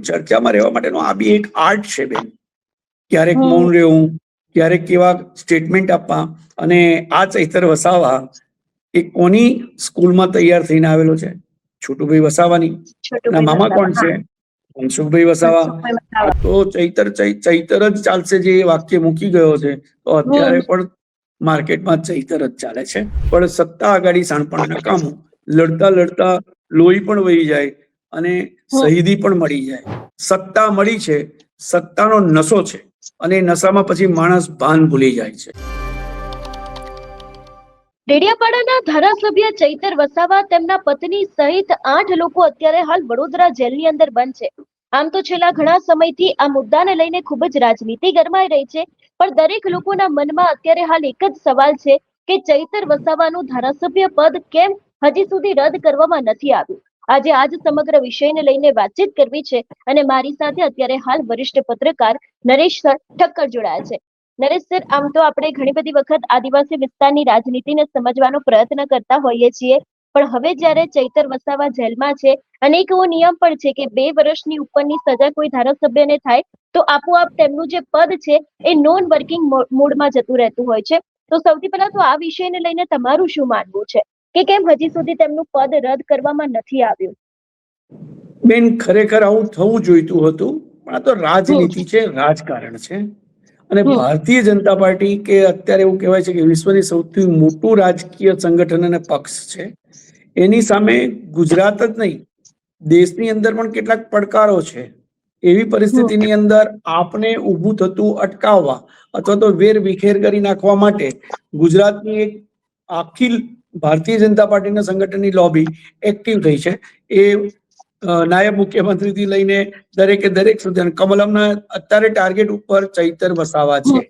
ચર્ચામાં રહેવા માટેનો આ બી એક આર્ટ છે બેન. ક્યારેક મૌન રહેવું, ક્યારેક કેવા સ્ટેટમેન્ટ આપવા. અને આ ચૈતર વસાવા એ કોની સ્કૂલમાં તૈયાર થઈને આવેલો છે? છોટુભાઈ વસાવાની. મામા કોણ છે? મનસુખભાઈ વસાવા. તો ચૈતર જ ચાલશે જે વાક્ય મૂકી ગયો છે, તો અત્યારે પણ માર્કેટમાં ચૈતર જ ચાલે છે. પણ સત્તા આગાડી શાણપણ નકામું, લડતા લડતા લોહી પણ વહી જાય અને શહીદી પણ મળી જાય. સત્તા મળી છે, સત્તાનો નશો છે, અને નશામાં પછી માણસ ભાન ભૂલી જાય છે. ડેડિયાપાડાના ધારાસભ્ય ચૈતર વસાવા તેમના પત્ની સહિત 8 લોકો અત્યારે હાલ વડોદરા જેલની અંદર બંધ છે. આમ તો છેલ્લા ઘણા સમયથી આ મુદ્દાને લઈને ખૂબ જ રાજનીતિ ગરમાઈ રહી છે, પણ દરેક લોકોના મનમાં અત્યારે હાલ એક જ સવાલ છે કે ચૈતર વસાવાનું ધારાસભ્ય પદ કેમ હજી સુધી રદ કરવામાં નથી આવ્યું. આજે આજ સમગ્ર વિષયને લઈને વાતચીત કરવી છે, અને મારી સાથે અત્યારે હાલ વરિષ્ઠ પત્રકાર નરેશ ઠક્કર જોડાયા છે. નરેશ સર, આમ તો આપણે ઘણી બધી વખત આદિવાસી વિસ્તારની રાજનીતિને સમજવાનો પ્રયત્ન કરતા હોઈએ છીએ, પણ હવે જ્યારે ચૈતર વસાવા જેલમાં છે અને એક એવો નિયમ પણ છે કે 2 વર્ષની ઉપરની સજા કોઈ ધારાસભ્યને થાય તો આપોઆપ તેમનું જે પદ છે એ નોન વર્કિંગ મોડમાં જતું રહેતું હોય છે. તો સૌથી પહેલા તો આ વિષયને લઈને તમારું શું માનવું છે કે કેમ હજી સુધી તેમનું પદ રદ કરવામાં નથી આવ્યું? બેન, ખરેખર આવું થવું જોઈતું હતું, પણ આ તો રાજનીતિ છે, રાજકારણ છે. અને ભારતીય જનતા પાર્ટી, કે અત્યારે એવું કહેવાય છે કે વિશ્વની સૌથી મોટું રાજકીય સંગઠન અને પક્ષ છે, એની સામે ગુજરાત જ નહીં, દેશની અંદર પણ કેટલાક પડકારો છે. એવી પરિસ્થિતિની અંદર આપને ઊભું થતું અટકાવવા અથવા તો વેર વિખેર કરી નાખવા માટે ગુજરાતની એક આખી ભારતીય જનતા પાર્ટીના સંગઠનની લોબી એક્ટિવ થઈ છે. એ નાયબ મુખ્યમંત્રીથી લઈને દરેક સુધી કમલમના અત્યારે ટાર્ગેટ ઉપર ચૈતર વસાવા છે.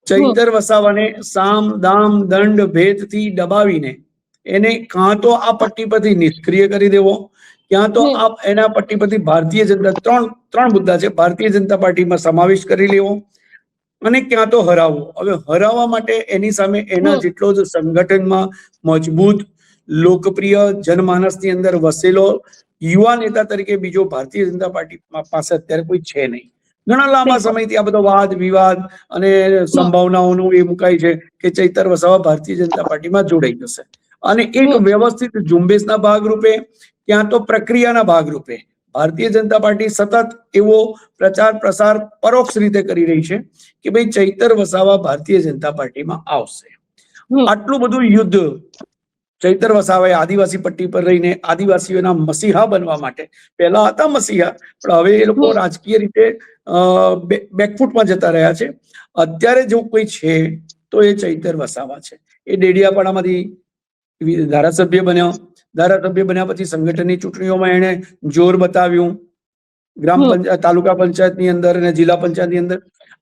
ચૈતર વસાવાને સામ દામ દંડ ભેદથી દબાવીને એને કાં તો આ પટ્ટી પરથી નિષ્ક્રિય કરી દેવો, ક્યાં તો એના પટ્ટી પરથી ભારતીય જનતા ત્રણ મુદ્દા છે, ભારતીય જનતા પાર્ટીમાં સમાવેશ કરી લેવો, અને ક્યાં તો હરાવવો. હવે હરાવવા માટે એની સામે એના જેટલો જ સંગઠનમાં મજબૂત, લોકપ્રિય, જનમાનસની અંદર વસેલો યુવા નેતા તરીકે બીજો ભારતીય જનતા પાર્ટી પાસે અત્યારે કોઈ છે નહીં. ઘણા લાંબા સમયથી આ બધો વાદ વિવાદ અને સંભાવનાઓનું એ મુકાય છે કે ચૈતર વસાવા ભારતીય જનતા પાર્ટીમાં જોડાઈ જશે, અને એક વ્યવસ્થિત ઝુંબેશના ભાગરૂપે, ક્યાં તો પ્રક્રિયાના ભાગરૂપે ભારતીય જનતા પાર્ટી સતત એવો પ્રચાર પ્રસાર પરોક્ષ રીતે કરી રહી છે કે ભાઈ ચૈતર વસાવા ભારતીય જનતા પાર્ટીમાં આવશે. આટલું બધું યુદ્ધ ચૈતર વસાવાએ આદિવાસી પટ્ટી પર રહીને આદિવાસીઓના મસીહા બનવા માટે, પહેલા હતા મસીહા, પણ હવે એ લોકો રાજકીય રીતે બેકફૂટમાં જતા રહ્યા છે. અત્યારે જો કોઈ છે તો એ ચૈતર વસાવા છે. એ ડેડિયાપાડામાંથી ધારાસભ્ય બન્યો. ધારાસભ્ય બન્યા પછી સંગઠનની ચૂંટણીઓમાં એને જોર બતાવ્યું, ગ્રામ પંચાયત, તાલુકા પંચાયતની અંદર અને જિલ્લા પંચાયતની અંદર.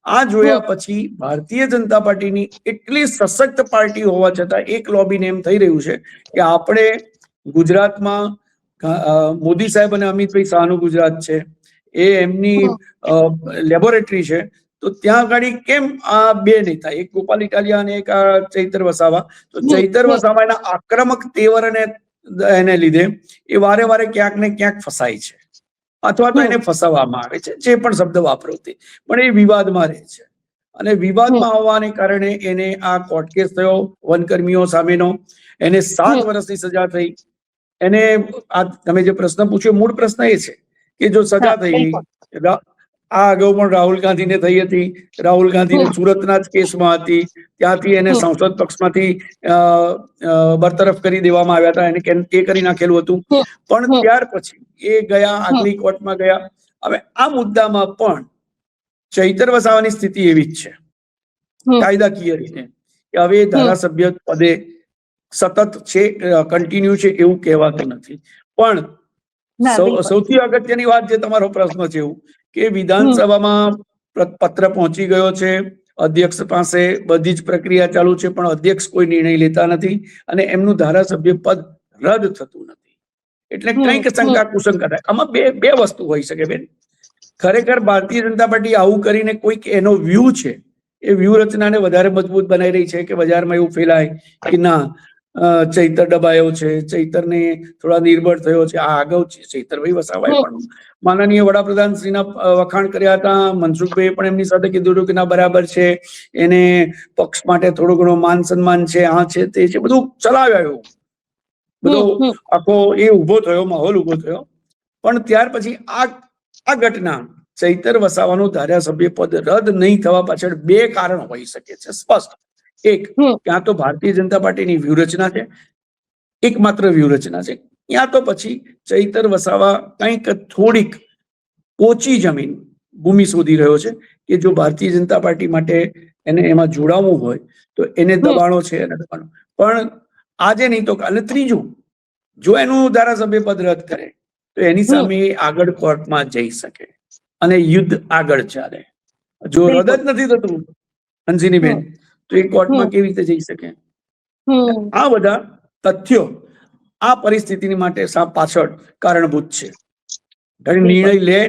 આ જોયા પછી ભારતીય જનતા પાર્ટીની એટલી સશક્ત પાર્ટી હોવા છતાં એક લોબીને એમ થઈ રહ્યું છે કે આપણે ગુજરાતમાં મોદી સાહેબ અને અમિતભાઈ શાહનું ગુજરાત છે, એ એમની લેબોરેટરી છે, તો ત્યાં આગળ કેમ આ બે નેતા, એક ગોપાલ ઇટાલિયા અને એક ચૈતર વસાવા, તો ચૈતર વસાવા એના આક્રમક તેવર એને લીધે એ વારે વારે ક્યાંક ને ક્યાંક ફસાય છે, અથવા તો એને ફસાવવામાં આવે છે, જે પણ શબ્દ વાપરોથી, પણ એ વિવાદમાં રહે છે. અને વિવાદમાં હોવાને કારણે એને આ કોર્ટ કેસ થયો વનકર્મીઓ સામેનો, એને 7 વર્ષની સજા થઈ. એને આ તમે જે પ્રશ્ન પૂછ્યો, મૂળ પ્રશ્ન એ છે કે જો સજા થઈ ગઈ, આ અગાઉ પણ રાહુલ ગાંધીને થઈ હતી, રાહુલ ગાંધીને સુરતના જ કેસમાં હતી, ત્યાંથી એને સંસદ પક્ષમાંથી બરતરફ કરી દેવામાં આવ્યા હતા, એને એ કરી નાખેલું હતું. પણ ત્યાર પછી એ ગયા, આગલી કોર્ટમાં ગયા. હવે આ મુદ્દામાં પણ ચૈતર વસાવાની સ્થિતિ એવી જ છે કાયદાકીય રીતે કે હવે ધારાસભ્ય પદે સતત છે, કન્ટિન્યુ છે એવું કહેવાતું નથી. પણ સૌથી અગત્યની વાત જે તમારો પ્રશ્ન છે એવું કે વિધાનસભામાં પત્ર પહોંચી ગયો છે, અધ્યક્ષ પાસે બધી જ પ્રક્રિયા ચાલુ છે, પણ અધ્યક્ષ કોઈ નિર્ણય લેતા નથી અને એમનું ધારાસભ્ય પદ રદ થતું નથી. એટલે કંઈક શંકા કુશંકા થાય. આમાં બે વસ્તુ હોઈ શકે બેન. ખરેખર ભારતીય જનતા પાર્ટી આવું કરીને કોઈક એનો વ્યૂ છે, એ વ્યૂહ રચનાને વધારે મજબૂત બનાવી રહી છે કે બજારમાં એવું ફેલાય કે ના, ચૈતર દબાયો છે, ચૈતરને થોડા નિર્ભર થયો છે. આ અગાઉ ચૈતરભાઈ વસાવાએ પણ માનનીય વડાપ્રધાન શ્રીના વખાણ કર્યા હતા. મનસુખભાઈએ પણ એમની સાથે કીધું હતું કે ના બરાબર છે, એને પક્ષ માટે થોડું ઘણું માન સન્માન છે, આ છે તે છે, બધું ચલાવ્યું. બધો આખો એ ઉભો થયો, માહોલ ઉભો થયો. પણ ત્યાર પછી આ ઘટના, ચૈતર વસાવાનું ધારાસભ્ય પદ રદ નહીં થવા પાછળ બે કારણ હોઈ શકે છે સ્પષ્ટ. એક, ક્યાં તો ભારતીય જનતા પાર્ટીની વ્યૂહરચના છે, એકમાત્ર વ્યૂહરચના છે, યા તો પછી ચૈતર વસાવા કંઈક થોડીક ઓછી ભૂમિ શોધી રહ્યો છે કે જો ભારતીય જનતા પાર્ટી માટે એને એમાં જોડાવવું હોય તો એને દબાણો છે, એને દબાણો. પણ આજે નહીં તો કાલે. ત્રીજું, જો એનું ધારાસભ્ય પદ રદ કરે તો એની સામે આગળ કોર્ટમાં જઈ શકે અને યુદ્ધ આગળ ચાલે. જો રદ જ નથી થતું અંજનીબેન, તો એ કોર્ટમાં કેવી રીતે જઈ શકે? આ બધા તથ્યો આ પરિસ્થિતિની માટે પાછળ કારણભૂત છે. નિર્ણય લે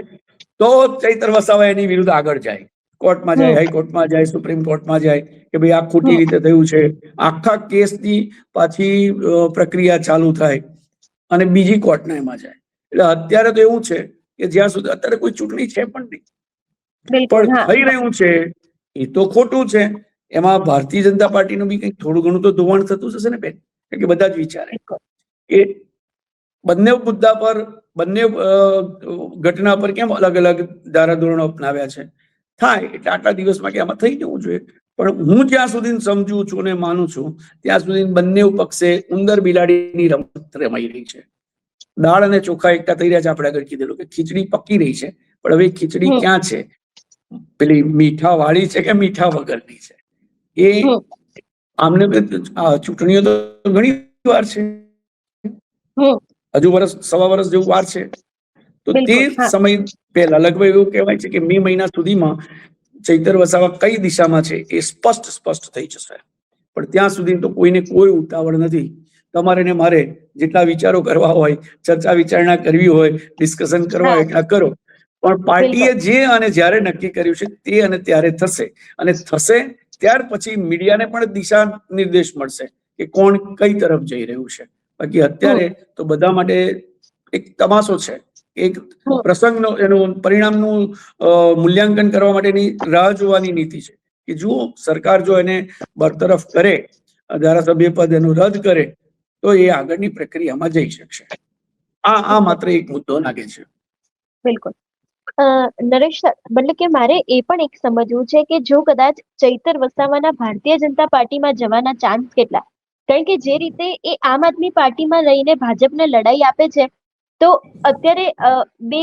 તો ચૈતર વસાવા એની વિરુદ્ધ આગળ જાય, કોર્ટમાં જાય, હાઈકોર્ટમાં જાય, સુપ્રીમ કોર્ટમાં જાય કે ભાઈ આ ખોટી રીતે થયું છે. આખા કેસની પાછી પ્રક્રિયા ચાલુ થાય અને બીજી કોર્ટના એમાં જાય. એટલે અત્યારે તો એવું છે કે જ્યાં સુધી અત્યારે કોઈ ચૂંટણી છે પણ નહીં, પણ થઈ રહ્યું છે એ તો ખોટું છે. એમાં ભારતીય જનતા પાર્ટીનું બી કંઈક થોડું ઘણું તો ધોવાણ થતું હશે ને બેન, કે બધા જ વિચારે કે બંને મુદ્દા પર, બંને ઘટના પર કેમ અલગ અલગ ધારાધોરણો અપનાવ્યા છે. થાય એટલે આટલા દિવસમાં કે આમાં થઈ જવું જોઈએ. પણ હું જ્યાં સુધી સમજુ છું અને માનું છું ત્યાં સુધી બંને પક્ષે ઉંદર બિલાડીની રમત રમાઈ રહી છે. દાળ અને ચોખા એકઠા થઈ રહ્યા છે. આપણે આગળ કીધેલું કે ખીચડી પકી રહી છે, પણ હવે ખીચડી ક્યાં છે? પેલી મીઠા વાળી છે કે મીઠા વગરની છે? એ આમને ચૂંટણીઓ તો ઘણી વાર છે, હજુ સવા વર્ષ જેવું વાર છે. તો તે સમય પહેલા લગભગ એવું કહેવાય છે કે મે મહિના સુધીમાં ચૈતર વસાવા કઈ દિશામાં છે એ સ્પષ્ટ થઈ જશે. પણ ત્યાં સુધી તો કોઈને કોઈ ઉતાવળ નથી. તમારે ને મારે જેટલા વિચારો કરવા હોય, ચર્ચા વિચારણા કરવી હોય, ડિસ્કશન કરવા હોય એટલા કરો. પણ પાર્ટીએ જે અને જ્યારે નક્કી કર્યું છે તે અને ત્યારે થશે. અને થશે ત્યાર પછી મીડિયાને પણ દિશા નિર્દેશ મળશે કે કોણ કઈ તરફ જઈ રહ્યું છે. બાકી અત્યારે તો બધા માટે એક તમાશો છે, એક પ્રસંગનો, એનું પરિણામનું મૂલ્યાંકન કરવા માટેની રાહ જોવાની નીતિ છે કે જુઓ સરકાર જો એને બરતરફ કરે, ધારાસભ્ય પદ એનું રદ કરે તો એ આગળની પ્રક્રિયામાં જઈ શકશે. આ માત્ર એક મુદ્દો લાગે છે. બિલકુલ. નરેશ સર, મતલબ કે મારે એ પણ એક સમજવું છે કે જો કદાચ ચૈતર વસાવાના ભારતીય જનતા પાર્ટીમાં જવાના ચાન્સ કેટલા? કારણ કે જે રીતે એ આમ આદમી પાર્ટીમાં રહીને ભાજપને લડાઈ આપે છે, તો અત્યારે બે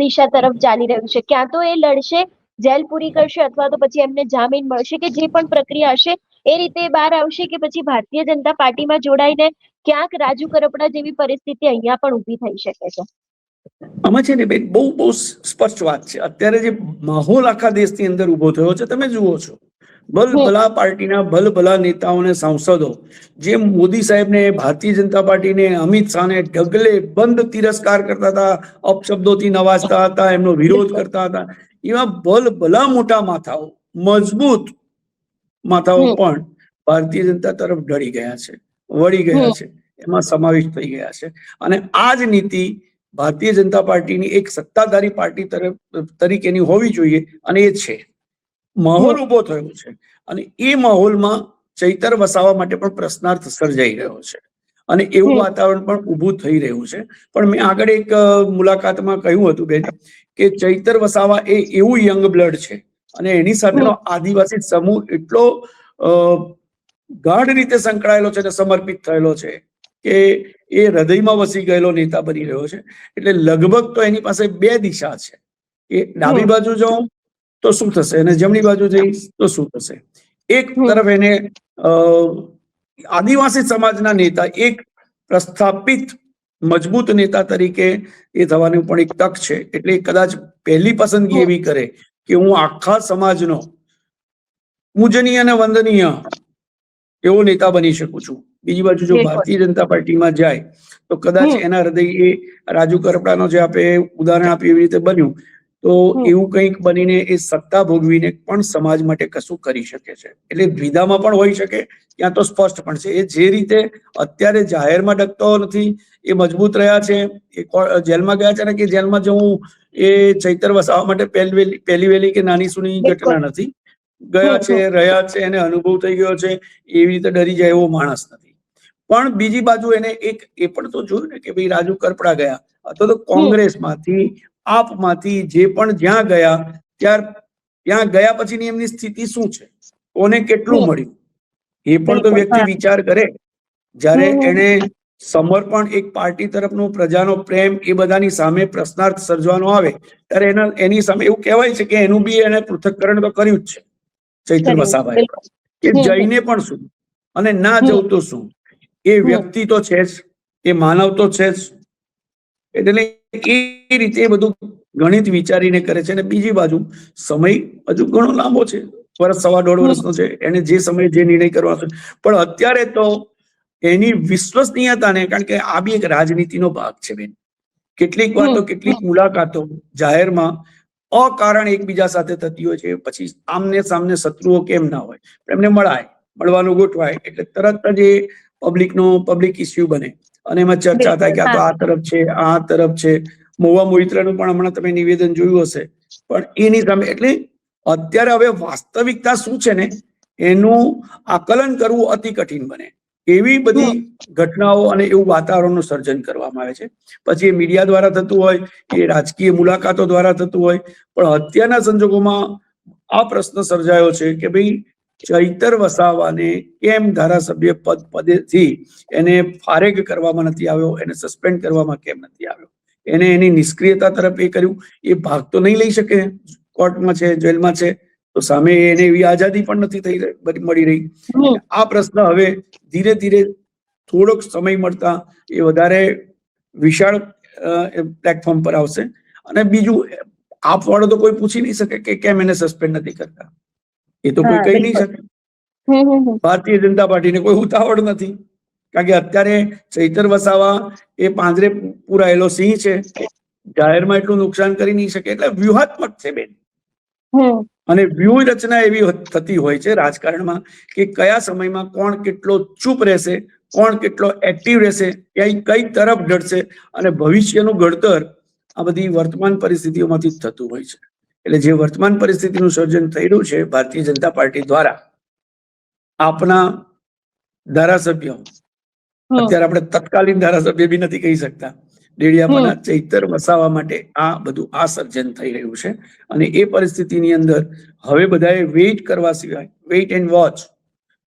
દિશા તરફ ચાલી રહ્યું છે. ક્યાં તો એ લડશે, જેલ પૂરી કરશે, અથવા તો પછી એમને જામીન મળશે કે જે પણ પ્રક્રિયા હશે એ રીતે બહાર આવશે, કે પછી ભારતીય જનતા પાર્ટીમાં જોડાઈને ક્યાંક રાજુ કરપડા જેવી પરિસ્થિતિ અહીંયા પણ ઊભી થઈ શકે છે. આમાં છે ને બેન, બહુ સ્પષ્ટ વાત છે. અત્યારે જે માહોલ આખા દેશની અંદર ઉભો થયો છે તમે જુઓ છો. ભલભલા પાર્ટીના ભલભલા નેતાઓ અને સાંસદો જે મોદી સાહેબને, ભારતીય જનતા પાર્ટીને, અમિત શાહને ઢગલે બંધ તિરસ્કાર કરતા હતા, અપશબ્દોથી નવાજતા હતા, એમનો વિરોધ કરતા હતા, એવા ભલભલા મોટા માથાઓ, મજબૂત માથાઓ પણ ભારતીય જનતા તરફ ઢળી ગયા છે, વળી ગયા છે, એમાં સમાવિષ્ટ થઈ ગયા છે. અને આ જ નીતિ ભારતીય જનતા પાર્ટીની એક સત્તાધારી પાર્ટી તરીકેની હોવી જોઈએ, અને એ છે. માહોલ ઉભો થયો છે અને એ માહોલમાં ચૈતર વસાવા માટે પણ પ્રશ્નાર્થ સર્જાઈ રહ્યો છે અને એવું વાતાવરણ પણ ઊભું થઈ રહ્યું છે. પણ મેં આગળ એક મુલાકાતમાં કહ્યું હતું બેન કે ચૈતર વસાવા એ એવું યંગ બ્લડ છે અને એની સાથેનો આદિવાસી સમૂહ એટલો ગાઢ રીતે સંકળાયેલો છે અને સમર્પિત થયેલો છે કે એ હૃદયમાં વસી ગયેલો નેતા બની રહ્યો છે. એટલે લગભગ તો એની પાસે બે દિશા છે કે ડાબી બાજુ જાઉં તો શું થશે અને જમણી બાજુ જઈશ તો શું થશે. એક તરફ એને આદિવાસી સમાજના નેતા, એક પ્રસ્થાપિત મજબૂત નેતા તરીકે એ થવાની પણ એક તક છે. એટલે કદાચ પહેલી પસંદગી એવી કરે કે હું આખા સમાજનો પૂજનીય અને વંદનીય એવો નેતા બની શકું છું. બીજી બાજુ જો ભારતીય જનતા પાર્ટીમાં જાય તો કદાચ એના હૃદય એ રાજુ કરપડાનો જે આપણે ઉદાહરણ આપ્યું એવી રીતે બન્યું તો એવું કંઈક બનીને એ સત્તા ભોગવીને પણ સમાજ માટે કશું કરી શકે છે. એટલે દ્વિધામાં પણ હોઈ શકે, ત્યાં તો સ્પષ્ટ પણ છે. એ જે રીતે અત્યારે જાહેરમાં ડગતો નથી, એ મજબૂત રહ્યા છે, એ જેલમાં ગયા છે ને, કે જેલમાં જવું એ ચૈતર વસાવા માટે પહેલી વહેલી કે નાની સૂની ઘટના નથી. ગયા છે, રહ્યા છે, એને અનુભવ થઈ ગયો છે, એવી રીતે ડરી જાય એવો માણસ નથી. પણ બીજી બાજુ એને એક એ પણ તો જોયું ને કે ભાઈ રાજુ કરપડા ગયા, અથવા તો કોંગ્રેસમાંથી આપમાંથી જે પણ જ્યાં ગયા પછીની એમની સ્થિતિ શું છે, કોને કેટલું મળ્યું, એ પણ તો વ્યક્તિ વિચાર કરે. જ્યારે એને સમર્પણ, એક પાર્ટી તરફનું પ્રજાનો પ્રેમ, એ બધાની સામે પ્રશ્નાર્થ સર્જવાનો આવે ત્યારે એની સામે એવું કહેવાય છે કે એનું બી એને પૃથ્થકરણ તો કર્યું જ છે ચૈતર વસાવાએ. કે જઈને પણ શું અને ના જવું તો શું, એ વ્યક્તિ તો છે જ, એ માનવ તો છે જ. એટલે એ રીતે બધું ગણિત વિચારીને કરે છે. અને બીજી બાજુ સમય હજુ ઘણો લાંબો છે, વર્ષ, સવા દોઢ વર્ષનો છે. એને જે સમયે જે નિર્ણય કરવાનો છે. પણ અત્યારે તો એની વિશ્વસનીયતાને, કારણ કે આ બી એક રાજનીતિનો ભાગ છે બેન. કેટલીક વાર તો કેટલીક મુલાકાતો જાહેરમાં અકારણ એકબીજા સાથે થતી હોય છે, પછી આમને સામને શત્રુઓ કેમ ના હોય, એમને મળવાનું ગોઠવાય એટલે તરત જ એ પબ્લિક ઇસ્યુ બને અને એમાં ચર્ચા થાય કે આ તો આ તરફ છે, આ તરફ છે. મહુવા મોઇત્રાનું પણ હમણાં તમે નિવેદન જોયું હશે. પણ એની સામે એટલે અત્યારે હવે વાસ્તવિકતા શું છે ને, એનું આકલન કરવું અતિ કઠિન બને. એવી બધી ઘટનાઓ અને એવું વાતાવરણનું સર્જન કરવામાં આવે છે. પછી એ મીડિયા દ્વારા થતું હોય, એ રાજકીય મુલાકાતો દ્વારા થતું હોય. પણ અત્યારના સંજોગોમાં આ પ્રશ્ન સર્જાયો છે કે ભાઈ ચૈતર વસાવાને કેમ ધારાસભ્ય પદેથી એને ફારેગ કરવામાં નથી આવ્યો, એને સસ્પેન્ડ કરવામાં કેમ નથી આવ્યો, એને એની નિષ્ક્રિયતા તરફ એ કર્યું. એ ભાગ તો નહીં લઈ શકે, કોર્ટમાં છે, જેલમાં છે, તો સામે એને એવી આઝાદી પણ નથી મળી રહી. આ પ્રશ્ન હવે ધીરે ધીરે થોડોક સમય મળતા એ વધારે વિશાળ પ્લેટફોર્મ પર આવશે. અને બીજું, આપવાળો તો કોઈ પૂછી નહીં શકે કે કેમ એને સસ્પેન્ડ નથી કરતા, એ તો કોઈ કહી નહીં શકે. ભારતીય જનતા પાર્ટીને કોઈ ઉતાવળ નથી, કારણ કે અત્યારે ચૈતર વસાવા એ પાંજરે પુરાયેલો સિંહ છે, જાહેરમાં એટલું નુકસાન કરી નહીં શકે. એટલે વ્યૂહાત્મક છે બેન. અને વ્યૂહ રચના એવી થતી હોય છે રાજકારણમાં કે કયા સમયમાં કોણ કેટલો ચૂપ રહેશે, કોણ કેટલો એક્ટિવ રહેશે, ક્યાંય કઈ તરફ ઢળશે, અને ભવિષ્યનું ઘડતર આ બધી વર્તમાન પરિસ્થિતિઓમાંથી જ થતું હોય છે. એટલે જે વર્તમાન પરિસ્થિતિનું સર્જન થઈ રહ્યું છે ભારતીય જનતા પાર્ટી દ્વારા, આપના ધારાસભ્ય, અત્યારે આપણે તત્કાલીન ધારાસભ્ય બી નથી કહી શકતા, ડેડિયાપાડા ચૈતર વસાવા માટે આ બધું આ સર્જન થઈ રહ્યું છે. અને એ પરિસ્થિતિની અંદર હવે બધાએ વેઇટ કરવા સિવાય, વેઇટ એન્ડ વોચ,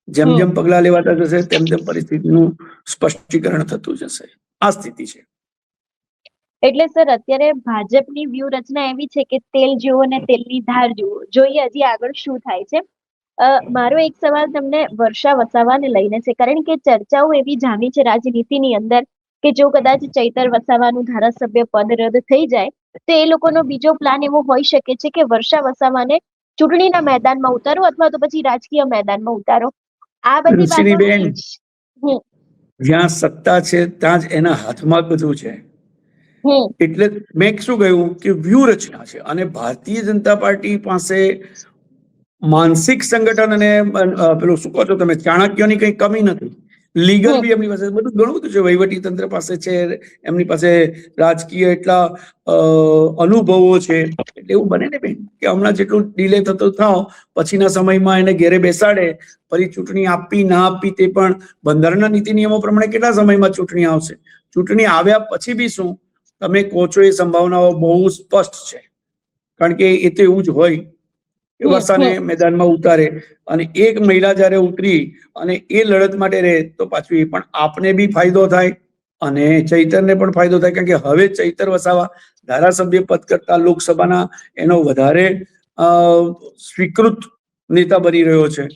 જેમ જેમ પગલા લેવાતા જશે તેમ તેમ પરિસ્થિતિનું સ્પષ્ટીકરણ થતું જશે. આ સ્થિતિ છે. એટલે સર અત્યારે ભાજપની વ્યૂહરચના એવી છે કે તેલ જુઓ ને તેલની ધાર જુઓ, જોઈએ હજી આગળ શું થાય છે. મારો એક સવાલ તમને વર્ષા વસાવાને લઈને છે, કારણ કે ચર્ચાઓ એવી જામી છે રાજનીતિની અંદર કે જો કદાચ ચૈતર વસાવાનું ધારાસભ્ય પદ રદ થઈ જાય તો એ લોકોનો બીજો પ્લાન એવો હોઈ શકે છે કે વર્ષા વસાવાને ચૂંટણીના મેદાનમાં ઉતારો અથવા તો પછી રાજકીય મેદાનમાં ઉતારો. આ બધી વાતો જ્યાં સત્તા છે ત્યાં જ એના હાથમાં બધું છે. એટલે મેં શું કહ્યું કે વ્યૂહરચના છે, અને ભારતીય જનતા પાર્ટી પાસે માનસિક સંગઠન અને પેલું શું કહો છો તમે, ચાણક્યોની કઈ કમી નથી. લીગલ બી એમની પાસે બધું ઘણું બધું છે, વહીવટી તંત્ર પાસે છે, એમની પાસે રાજકીય એટલા અનુભવો છે. એટલે એવું બને ને બેન કે હમણાં જેટલું ડિલે થતો થાવ, પછીના સમયમાં એને ઘેરે બેસાડે, ફરી ચૂંટણી આપવી ના આપવી તે પણ બંધારણના નીતિ નિયમો પ્રમાણે કેટલા સમયમાં ચૂંટણી આવશે, ચૂંટણી આવ્યા પછી બી શું તમે કહો છો એ સંભાવનાઓ બહુ સ્પષ્ટ છે. કારણ કે એ તો એવું જ હોય કે વર્ષાને મેદાનમાં ઉતારે, અને એક મહિલા જયારે ઉતરી અને એ લડત માટે રહે તો પાછું એ પણ આપને બી ફાયદો થાય અને ચૈતરને પણ ફાયદો થાય. કારણ કે હવે ચૈતર વસાવા ધારાસભ્ય પદ કરતા લોકસભાના એનો વધારે સ્વીકૃત નેતા બની રહ્યો છે.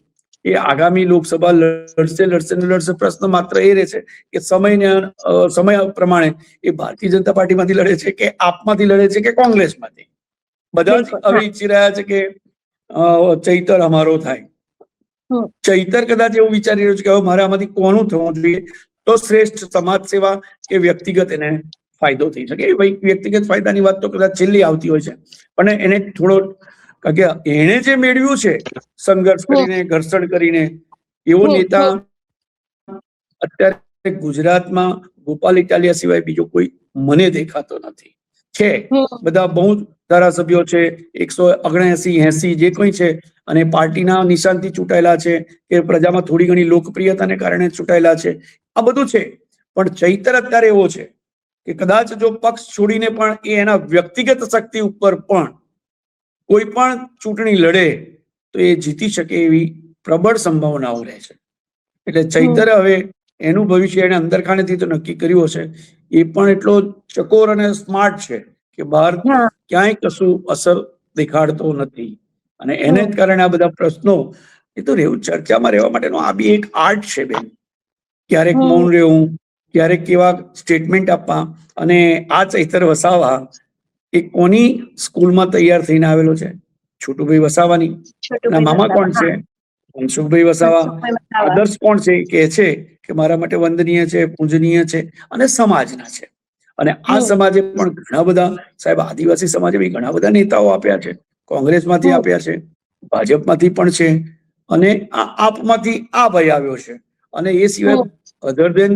એ આગામી લોકસભા લડશે. પ્રશ્ન માત્ર એ રહેશે કે સમય પ્રમાણે એ ભારતીય જનતા પાર્ટીમાંથી લડે છે કે આપમાંથી લડે છે કે કોંગ્રેસમાંથી. બધા જ હવે ઈચ્છી રહ્યા છે કે ચૈતર અમારો થાય. ચૈતર કદાચ એવું વિચારી રહ્યું છે કે હવે મારે આમાંથી કોનું થવું જોઈએ તો શ્રેષ્ઠ સમાજ સેવા કે વ્યક્તિગત એને ફાયદો થઈ શકે. વ્યક્તિગત ફાયદાની વાત તો કદાચ છેલ્લી આવતી હોય છે, પણ એને થોડો, કારણ કે એને જે મેળવ્યું છે સંઘર્ષ કરીને, ઘર્ષણ કરીને, એવો નેતા અત્યારે ગુજરાતમાં ગોપાલ ઇટાલિયા સિવાય બીજો કોઈ મને દેખાતો નથી. છે બધા બહુ ધારાસભ્યો છે, 179-80 જે કોઈ છે, અને પાર્ટીના નિશાનથી ચૂંટાયેલા છે કે પ્રજામાં થોડી ઘણી લોકપ્રિયતાને કારણે ચૂંટાયેલા છે, આ બધું છે. પણ ચૈતર અત્યારે એવો છે કે કદાચ જો પક્ષ છોડીને પણ એ એના વ્યક્તિગત શક્તિ ઉપર પણ કોઈ પણ ચૂંટણી લડે તો એ જીતી શકે એવી પ્રબળ સંભાવનાઓ રહે છે. એટલે ચૈતર હવે એનું ભવિષ્ય એને અંદરખાનેથી તો નક્કી કર્યું હશે. એ પણ એટલો ચકોર અને સ્માર્ટ છે કે બહાર ક્યાંય કશું અસર દેખાડતો નથી, અને એને જ કારણે આ બધા પ્રશ્નો એ તો રહેવું, ચર્ચામાં રહેવા માટેનો આ બી એક આર્ટ છે બેન. ક્યારેક મૌન રહેવું, ક્યારેક કેવા સ્ટેટમેન્ટ આપવા. અને આ ચૈતર વસાવા એ કોની સ્કૂલમાં તૈયાર થઈને આવેલો છે? છોટુભાઈ વસાવાની. મામા કોણ છે? મનસુખભાઈ વસાવા. આદર્શ કોણ છે? કે છે કે મારા માટે વંદનીય છે, પૂજનીય છે અને સમાજના છે. અને આ સમાજે પણ ઘણા બધા, સાહેબ, આદિવાસી સમાજે બી ઘણા બધા નેતાઓ આપ્યા છે. કોંગ્રેસમાંથી આપ્યા છે, ભાજપમાંથી પણ છે, અને આ આપમાંથી આ ભાઈ આવ્યો છે. અને એ સિવાય અધર દેન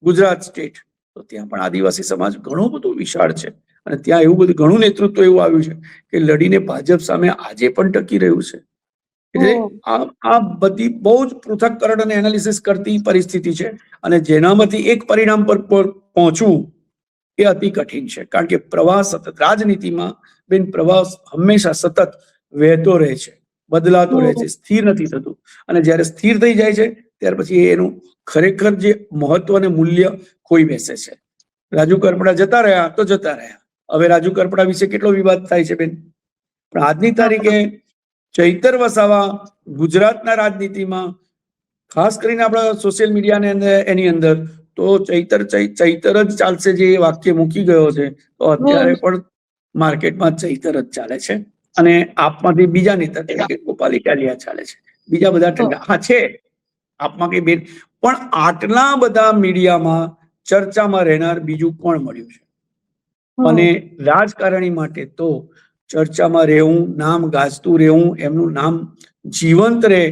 ગુજરાત સ્ટેટ, તો ત્યાં પણ આદિવાસી સમાજ ઘણો બધો વિશાળ છે, અને ત્યાં એવું બધું ઘણું નેતૃત્વ એવું આવ્યું છે કે લડીને ભાજપ સામે આજે પણ ટકી રહ્યું છે. એટલે આ બધી બહુ જ પૃથક્કરણ અને એનાલિસિસ કરતી પરિસ્થિતિ છે, અને જેનામાંથી એક પરિણામ પર પહોંચવું એ અતિ કઠિન છે. કારણ કે પ્રવાહ સતત, રાજનીતિમાં બેન પ્રવાહ હંમેશા સતત વહેતો રહે છે, બદલાતો રહે છે, સ્થિર નથી થતું. અને જ્યારે સ્થિર થઈ જાય છે ત્યાર પછી એનું ખરેખર જે મહત્વ અને મૂલ્ય ખોઈ બેસે છે. રાજુ કરપડા જતા રહ્યા તો જતા રહ્યા. હવે રાજુ કરપડા વિશે કેટલો વિવાદ થાય છે બેન, પણ આજની તારીખે ચૈતર વસાવા ગુજરાતના રાજનીતિમાં, ખાસ કરીને આપણા સોશિયલ મીડિયાને એની અંદર, તો ચૈતર જ ચાલશે, જે વાક્ય મૂકી ગયો છે. તો અત્યારે પણ માર્કેટમાં ચૈતર જ ચાલે છે, અને આપમાંથી બીજા નેતા તરીકે ગોપાલ ઇટાલિયા ચાલે છે. બીજા બધા ઠંડા હા છે આપમાં કઈ બેન, પણ આટલા બધા મીડિયામાં ચર્ચામાં રહેનાર બીજું કોણ મળ્યું છે? અને રાજકારણી માટે તો ચર્ચામાં રહેવું, નામ ગાજતું રહેવું, એમનું નામ જીવંત રહે,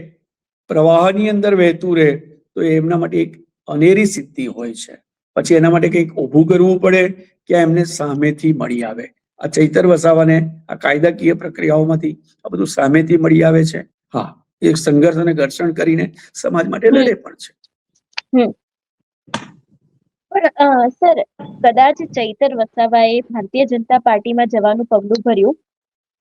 પ્રવાહની અંદર વહેતું રહે, તો એમના માટે એક અનેરી સિદ્ધિ હોય છે. પછી એના માટે કંઈક ઊભું કરવું પડે કે એમને સામેથી મળી આવે. આ ચૈતર વસાવાને આ કાયદાકીય પ્રક્રિયાઓમાંથી આ બધું સામેથી મળી આવે છે. હા, એક સંઘર્ષ અને ઘર્ષણ કરીને સમાજ માટે લડે પણ છે. પણ સર, કદાચ ચૈતર વસાવાએ ભારતીય જનતા પાર્ટીમાં જવાનું પગલું ભર્યું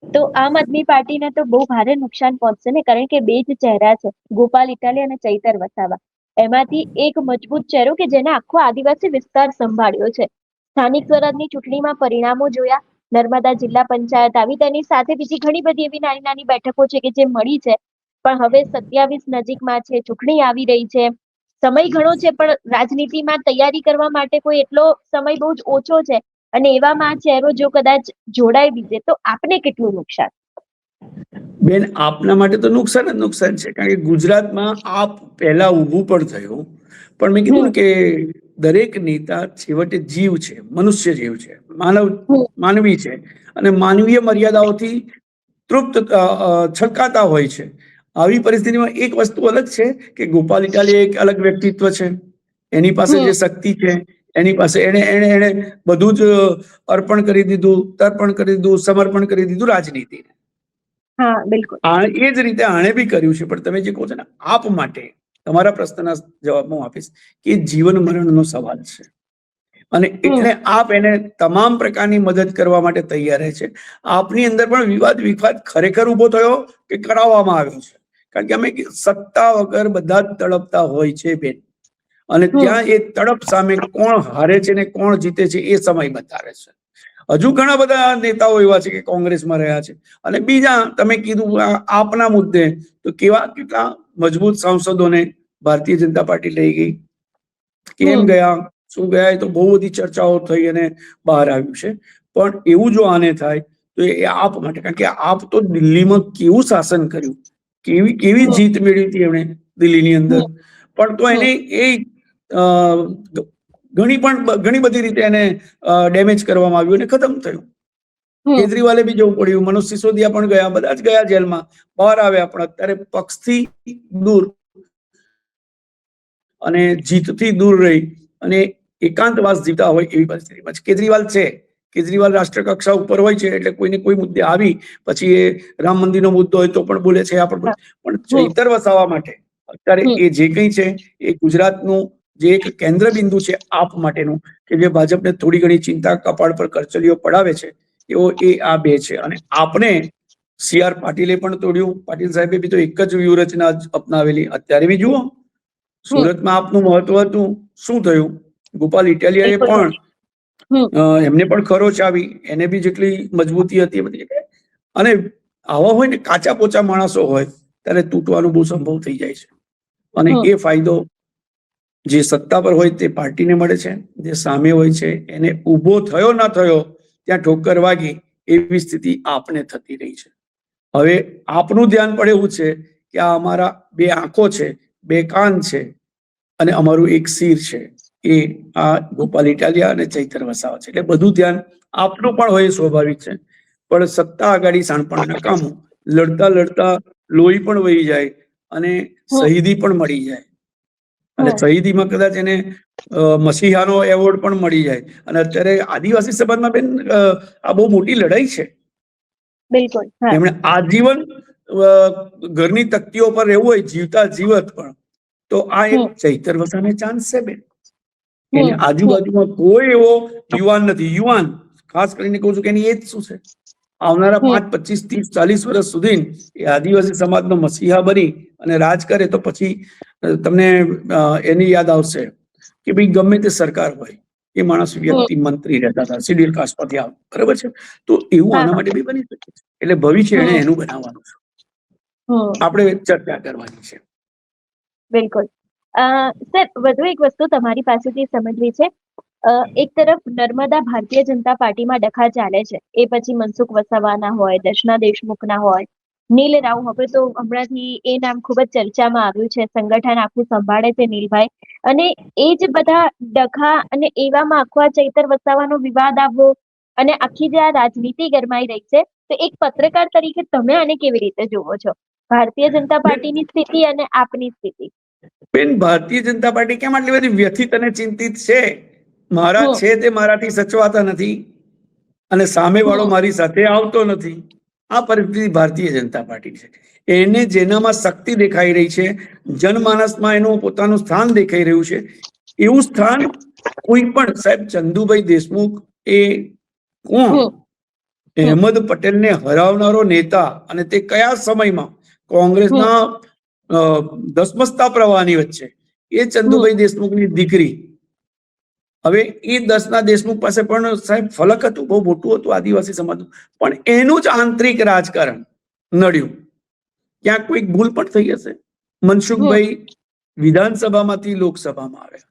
તો આમ આદમી પાર્ટીને તો બહુ ભારે નુકસાન પહોંચશે ને, કારણ કે બે જ ચહેરા છે, ગોપાલ ઇટાલિયા અને ચૈતર વસાવા. એમાંથી એક મજબૂત ચહેરો કે જેને આખો આદિવાસી વિસ્તાર સંભાળ્યો છે. સ્થાનિક સ્વરાજની ચૂંટણીમાં પરિણામો જોયા, નર્મદા જિલ્લા પંચાયત આવી, તેની સાથે બીજી ઘણી બધી એવી નાની નાની બેઠકો છે કે જે મળી છે. પણ હવે 27 નજીકમાં છે, ચૂંટણી આવી રહી છે, સમય ઘણો છે, પણ રાજનીતિમાં તૈયારી કરવા માટે કોઈ એટલો સમય બહુ જ ઓછો છે, અને એવામાં ચહેરો જો કદાચ જોડાઈ બીજે તો આપને કેટલું નુકસાન? બેન, આપના માટે તો નુકસાન જ નુકસાન છે, કારણ કે ગુજરાતમાં આપ પહેલા ઊભું પણ થયું, પણ મેં કીધું ને કે દરેક નેતા છેવટે જીવ છે, મનુષ્ય જીવ છે, માનવી છે, અને માનવીય મર્યાદાઓથી તૃપ્ત છલકાતા હોય છે. આવી પરિસ્થિતિમાં એક વસ્તુ અલગ છે કે ગોપાલ ઇટાલિયા એક અલગ વ્યક્તિત્વ છે, એની પાસે જે શક્તિ છે, એની પાસે એને બધું જ અર્પણ કરી દીધું, તર્પણ કરી દીધું, સમર્પણ કરી દીધું રાજનીતિને. હા, બિલકુલ. એ જ રીતે આણે બી કર્યું છે. પણ તમે જે કહો છો ને, આપ માટે, તમારા પ્રશ્નના જવાબ હું આપીશ કે જીવન મરણનો સવાલ છે, અને એટલે આપ એને તમામ પ્રકારની મદદ કરવા માટે તૈયાર રહે છે. આપની અંદર પણ વિવાદ ખરેખર ઉભો થયો કે કરાવવામાં આવ્યો છે? કારણ કે અમે સત્તા વગર બધા જ તડપતા હોય છે બેન, અને ત્યાં એ તડપ સામે કોણ હારે છે ને કોણ જીતે છે એ સમય બતાવે છે. હજુ ઘણા બધા નેતાઓ એવા છે કે કોંગ્રેસમાં રહ્યા છે, અને બીજા તમે કીધું આપના મુદ્દે, તો કેટલા મજબૂત સાંસદોને ભારતીય જનતા પાર્ટી લઈ ગઈ, કેમ ગયા, શું ગયા, એ તો બહુ બધી ચર્ચાઓ થઈ અને બહાર આવ્યું છે. પણ એવું જો આને થાય તો એ આપ માટે, કારણ કે આપ તો દિલ્હીમાં કેવું શાસન કર્યું, કેવી જીત મેળવી હતી એમણે દિલ્હીની અંદર, પણ તો એને એ ઘણી બધી રીતે એને ડેમેજ કરવામાં આવ્યું અને ખતમ થયું. કેજરીવાલે બી જવું પડ્યું, મનોજ સિસોદિયા પણ ગયા, બધા જ ગયા જેલમાં, બહાર આવ્યા, પણ અત્યારે પક્ષથી દૂર અને જીતથી દૂર રહી અને એકાંતવાસ જીવતા હોય એવી પરિસ્થિતિમાં કેજરીવાલ છે. કેજરીવાલ રાષ્ટ્ર કક્ષા ઉપર હોય છે એટલે કોઈને કોઈ મુદ્દે આવી પછી એ રામ મંદિરનો મુદ્દો હોય તો પણ બોલે છે, આ પણ બોલે. પણ ચૈતર વસાવા માટે અત્યારે એ જે કંઈ છે એ ગુજરાતનું જે એક કેન્દ્ર બિંદુ છે આપ માટેનું, કે જે ભાજપને થોડી ઘણી ચિંતા કપાળ પર કરચલીઓ પડાવે છે, એવો એ આ બે છે. અને આપને CR પાટીલે પણ તોડ્યું. પાટીલ સાહેબે બી તો એક જ વ્યૂહરચના અપનાવેલી. અત્યારે બી જુઓ, સુરતમાં આપનું મહત્વ હતું, શું થયું? ગોપાલ ઇટાલિયાએ પણ એમને પણ ખરોચ આવી, એને બી જેટલી મજબૂતી હતી બધી. અને આવા હોય ને કાચા પોચા માણસો હોય ત્યારે તૂટવાનો બહુ સંભવ થઈ જાય છે. અને એ ફાયદો જે સત્તા પર હોય તે પાર્ટીને મળે છે, જે સામે હોય છે એને ઊભો થયો ના થયો ત્યાં ઠોકર વાગી એવી સ્થિતિ આપને થતી રહી છે. હવે આપનું ધ્યાન પડે એવું છે કે આ અમારા બે આંખો છે, બે કાન છે અને અમારું એક શિર છે, એ આ ગોપાલ ઇટાલિયા અને ચૈતર વસાવા છે. એટલે બધું ધ્યાન આપનું પણ હોય, સ્વાભાવિક છે. પણ સત્તા આગાડી સાણપણ નકામું, લડતા લડતા લોહી પણ વહી જાય અને શહીદી પણ મળી જાય. અને શહીદીમાં કદાચ એને મસીહાનો એવોર્ડ પણ મળી જાય. અને અત્યારે આદિવાસી સમાજમાં બેન આ બહુ મોટી લડાઈ છે. બિલકુલ. એમણે આજીવન ઘરની તકતીઓ પર રહેવું હોય, જીવતા જીવત પણ, તો આ એક ચૈતર વસાવાને ચાન્સ છે બેન. એની આજુબાજુમાં કોઈ એવો યુવાન નથી. યુવાન ખાસ કરીને કહું છું કે એની એજ શું છે? આવનારા 5, 25, 30, 40 વર્ષ સુધી એ આદિવાસી સમાજનો મસીહા બની અને રાજ કરે તો પછી તમને એની યાદ આવશે કે ભાઈ ગમે તે સરકાર હોય, એ માણસ વ્યક્તિ મંત્રી રહેતા હતા, શેડ્યુલ કાસ્ટમાંથી આવ, બરાબર છે? તો એવું આના માટે બી બની શકે છે. એટલે ભવિષ્ય એને એનું બનાવવાનું છે, આપણે ચર્ચા કરવાની છે. બિલકુલ. સર, વધુ એક વસ્તુ તમારી પાસેથી સમજવી છે. એક તરફ નર્મદા ભારતીય જનતા પાર્ટીમાં ડખા ચાલે છે, એ પછી મનસુખ વસાવાના હોય, દર્શના દેશમુખના હોય, નીલ રાવ, હવે તો હમણાંથી એ નામ ખૂબ જ ચર્ચામાં આવ્યું છે. સંગઠન આખું સંભાળે છે નીલભાઈ. અને એ જ બધા ડખા અને એવામાં આખો ચૈતર વસાવાનો વિવાદ આવવો અને આખી જે આ રાજનીતિ ગરમાઈ રહી છે, તો એક પત્રકાર તરીકે તમે આને કેવી રીતે જુઓ છો? ભારતીય જનતા પાર્ટીની સ્થિતિ અને આપની સ્થિતિ. બેન, ભારતીય જનતા પાર્ટી કેમ આટલી બધી વ્યથિત અને ચિંતિત છે? મારા છે તે મારાથી સચવાતા નથી અને સામે વાળો મારી સાથે આવતો નથી. આ પરિસ્થિતિ ભારતીય જનતા પાર્ટી છે. એને જેનામાં શક્તિ દેખાઈ રહી છે, જનમાનસમાં એનું પોતાનું સ્થાન દેખાઈ રહ્યું છે, એવું સ્થાન કોઈ પણ, સાહેબ, ચંદુભાઈ દેશમુખ એ કોણ? અહેમદ પટેલને હરાવનારો નેતા, અને તે કયા સમયમાં? કોંગ્રેસના ધસમસતા પ્રવાહની વચ્ચે એ ચંદુભાઈ દેશમુખની દીકરી. હવે એ 10ના દેશમુખ પાસે પણ સાહેબ ફલક હતું, બહુ મોટું હતું આદિવાસી સમાજનું, પણ એનું જ આંતરિક રાજકારણ નડ્યું. ક્યાંક કોઈક ભૂલ પણ થઈ હશે. મનસુખભાઈ વિધાનસભામાંથી લોકસભામાં આવ્યા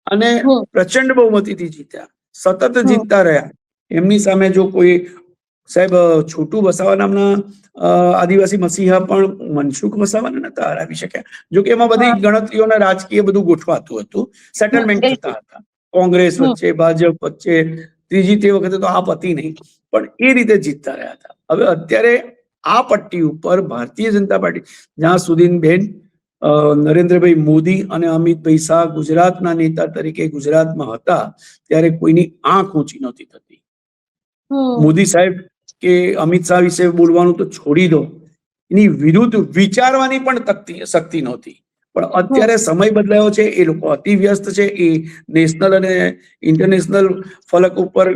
અને પ્રચંડ બહુમતીથી જીત્યા, સતત જીતતા રહ્યા. એમની સામે જો કોઈ, સાહેબ, છોટુ વસાવા નામના આદિવાસી મસીહા પણ મનસુખ વસાવાને નતા હરાવી શક્યા. જોકે એમાં બધી ગણતરીઓના રાજકીય બધું ગોઠવાતું હતું, સેટલમેન્ટ થતા હતા કોંગ્રેસ વચ્ચે, ભાજપ વચ્ચે. ત્રીજી તે વખતે તો આપ હતી નહીં, પણ એ રીતે જીતતા રહ્યા હતા. હવે અત્યારે આ પટ્ટી ઉપર ભારતીય જનતા પાર્ટી, જ્યાં સુધી બેન નરેન્દ્રભાઈ મોદી અને અમિતભાઈ શાહ ગુજરાતના નેતા તરીકે ગુજરાતમાં હતા, ત્યારે કોઈની આંખ ઊંચી નહોતી થતી. મોદી સાહેબ કે અમિત શાહ વિશે બોલવાનું તો છોડી દો, એની વિરુદ્ધ વિચારવાની પણ શક્તિ નહોતી. પણ અત્યારે સમય બદલાયો છે, એ લોકો અતિ વ્યસ્ત છે, એ નેશનલ અને ઇન્ટરનેશનલ ફલક ઉપર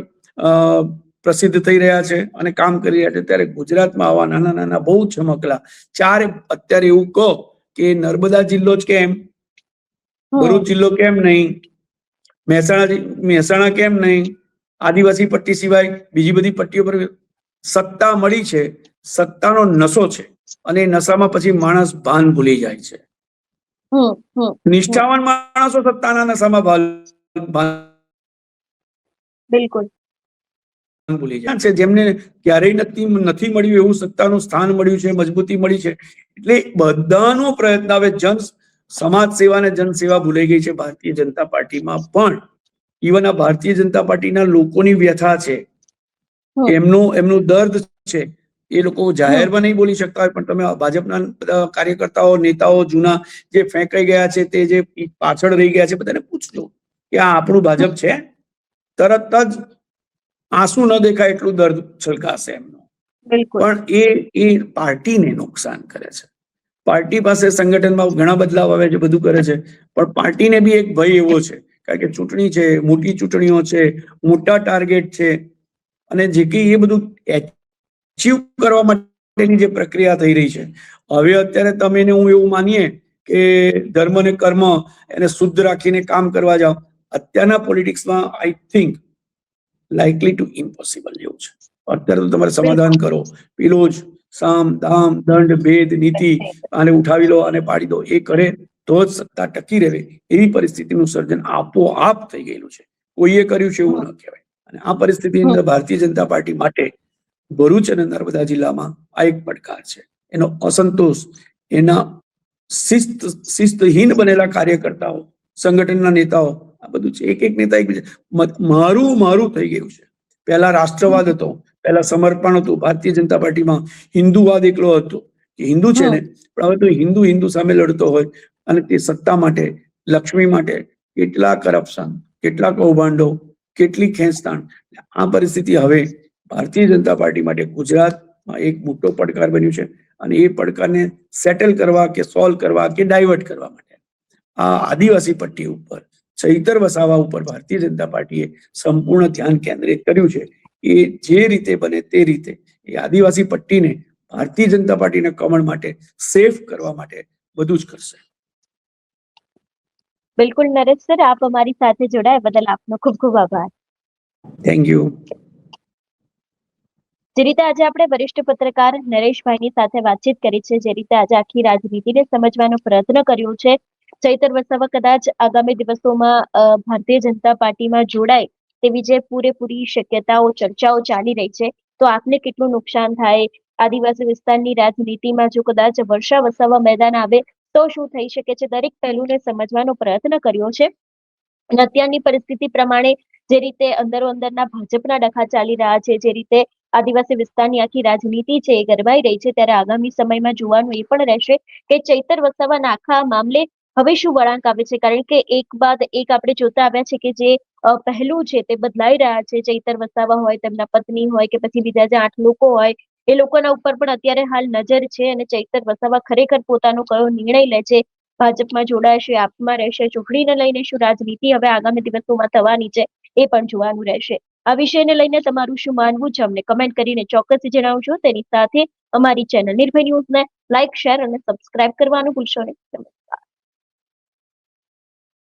પ્રસિદ્ધ થઈ રહ્યા છે અને કામ કરી રહ્યા છે. ત્યારે ગુજરાતમાં આવા નાના નાના બહુ ચમકલા ચારે, અત્યારે એવું કહો કે નર્મદા જિલ્લો જ કેમ, ભરૂચ જિલ્લો કેમ નહીં, મહેસાણા કેમ નહીં, આદિવાસી પટ્ટી સિવાય બીજી બધી પટ્ટીઓ પર સત્તા મળી છે. સત્તાનો નશો છે અને એ નશામાં પછી માણસ ભાન ભૂલી જાય છે. નિષ્ઠાવાન માણસો સત્તાના નશામાં બિલકુલ ભૂલી જાય છે. જેમને ક્યારેય નથી મળ્યું એવું સત્તાનું સ્થાન મળ્યું છે, મજબૂતી મળી છે. એટલે બધાનો પ્રયત્ન, હવે સમાજ સેવા અને જનસેવા ભૂલાઈ ગઈ છે ભારતીય જનતા પાર્ટીમાં પણ. ઇવન આ ભારતીય જનતા પાર્ટીના લોકોની વ્યથા છે, હમ. એમનું દર્દ છે, એ લોકો જાહેરમાં નહીં બોલી શકતા હોય, પણ તમે ભાજપના બધા કાર્યકર્તાઓ, નેતાઓ જૂના જે ફેંકાઈ ગયા છે, તે જે પાછળ રહી ગયા છે, બધાને પૂછજો કે આ આપણું ભાજપ છે, તરત જ આંસુ ન દેખાય એટલું દર્દ છલકાશે એમનું. બિલકુલ. પણ એ પાર્ટીને નુકસાન કરે છે. પાર્ટી પાસે સંગઠનમાં ઘણા બદલાવ આવે છે, બધું કરે છે, પણ પાર્ટીને બી એક ભય એવો છે, કારણ કે ચૂંટણી છે, મોટી ચૂંટણીઓ છે, મોટા ટાર્ગેટ છે, અને જે કંઈ એ બધું અચીવ કરવા માટેની જે પ્રક્રિયા થઈ રહી છે, હવે અત્યારે તમે ને હું એવું માનીએ કે ધર્મ ને કર્મ એને શુદ્ધ રાખીને કામ કરવા જાઓ, અત્યારના પોલિટિક્સમાં I think likely to impossible જેવું છે. અત્યારે તો તમારે સમાધાન કરો, પેલો જ સામ દામ દંડ ભેદ નીતિ આને ઉઠાવી લો અને પાડી દો, એ કરે તો જ સત્તા ટકી રહે એવી પરિસ્થિતિનું સર્જન આપોઆપ થઈ ગયેલું છે. કોઈએ કર્યું છે એવું ન કહેવાય. અને આ પરિસ્થિતિની અંદર ભારતીય જનતા પાર્ટી માટે ભરૂચ અને નર્મદા જિલ્લામાં આ એક પડકાર છે. એનો અસંતોષ, એના શિસ્તહીન બનેલા કાર્યકર્તાઓ, સંગઠનના નેતાઓ, આ બધું છે. એક નેતા મારું થઈ ગયું છે. પહેલા રાષ્ટ્રવાદ હતો, પહેલા સમર્પણ હતું. ભારતીય જનતા પાર્ટીમાં હિન્દુવાદ એકલો હતો કે હિન્દુ છે ને, પણ હવે તો હિન્દુ સામે લડતો હોય અને તે સત્તા માટે, લક્ષ્મી માટે કેટલા કરપ્શન, કેટલા કૌભાંડો, કેટલી ખેંચતાણ. આ પરિસ્થિતિ હવે ભારતીય જનતા પાર્ટી માટે ગુજરાતમાં એક મોટો પડકાર બન્યું છે. અને એ પડકારને સેટલ કરવા કે સોલ્વ કરવા કે ડાયવર્ટ કરવા માટે આ આદિવાસી પટ્ટી ઉપર, ચૈતર વસાવા ઉપર ભારતીય જનતા પાર્ટીએ સંપૂર્ણ ધ્યાન કેન્દ્રિત કર્યું છે. એ જે રીતે બને તે રીતે એ આદિવાસી પટ્ટીને ભારતીય જનતા પાર્ટીના કમળ માટે સેફ કરવા માટે બધું જ કરશે. બિલકુલ નરેશ સર, આપ અમારી સાથે જોડાયા બદલ આપનો ખૂબ ખૂબ આભાર. Thank you. જે રીતે આજે આપણે વરિષ્ઠ પત્રકાર નરેશભાઈની સાથે વાતચીત કરી છે, જે રીતે આજે આખી રાજનીતિને સમજવાનો પ્રયત્ન કર્યો છે, ચૈતર વસાવા કદાચ આગામી દિવસોમાં ભારતીય જનતા પાર્ટીમાં જોડાય તેવી જે પૂરેપૂરી શક્યતાઓ, ચર્ચાઓ ચાલી રહી છે, તો આપને કેટલું નુકસાન થાય, આદિવાસી વિસ્તારની રાજનીતિમાં જો કદાચ વર્ષા વસાવા મેદાન આવે તો શું થઈ શકે છે, દરેક પહેલુને સમજવાનો પ્રયત્ન કર્યો છે. અને અત્યારની પરિસ્થિતિ પ્રમાણે જે રીતે અંદરો અંદરના ભાજપના ડખા ચાલી રહ્યા છે, જે રીતે આદિવાસી વિસ્તારની આખી રાજનીતિ છે એ ગરમાઈ રહી છે, ત્યારે આગામી સમયમાં જોવાનું એ પણ રહેશે કે ચૈતર વસાવાના આખા મામલે હવે શું વળાંક આવે છે. કારણ કે એક બાદ એક આપણે જોતા આવ્યા છે કે જે પહેલું છે તે બદલાઈ રહ્યા છે. ચૈતર વસાવા હોય, તેમના પત્ની હોય કે પછી બીજા જે 8 લોકો હોય, એ લોકોના ઉપર પણ અત્યારે હાલ નજર છે. અને ચૈતર વસાવા ખરેખર પોતાનો કયો નિર્ણય લે છે, ભાજપમાં જોડાશે, આપમાં રહેશે, ચૂંટણીને લઈને શું રાજનીતિ હવે આગામી દિવસોમાં થવાની છે, એ પણ જોવાનું રહેશે. આ વિષયને લઈને તમારું શું માનવું છે, અમને કમેન્ટ કરીને ચોક્કસથી જણાવજો. તેની સાથે અમારી ચેનલ નિર્ભય ન્યૂઝને લાઇક, શેર અને સબસ્ક્રાઇબ કરવાનું ભૂલશો નહીં.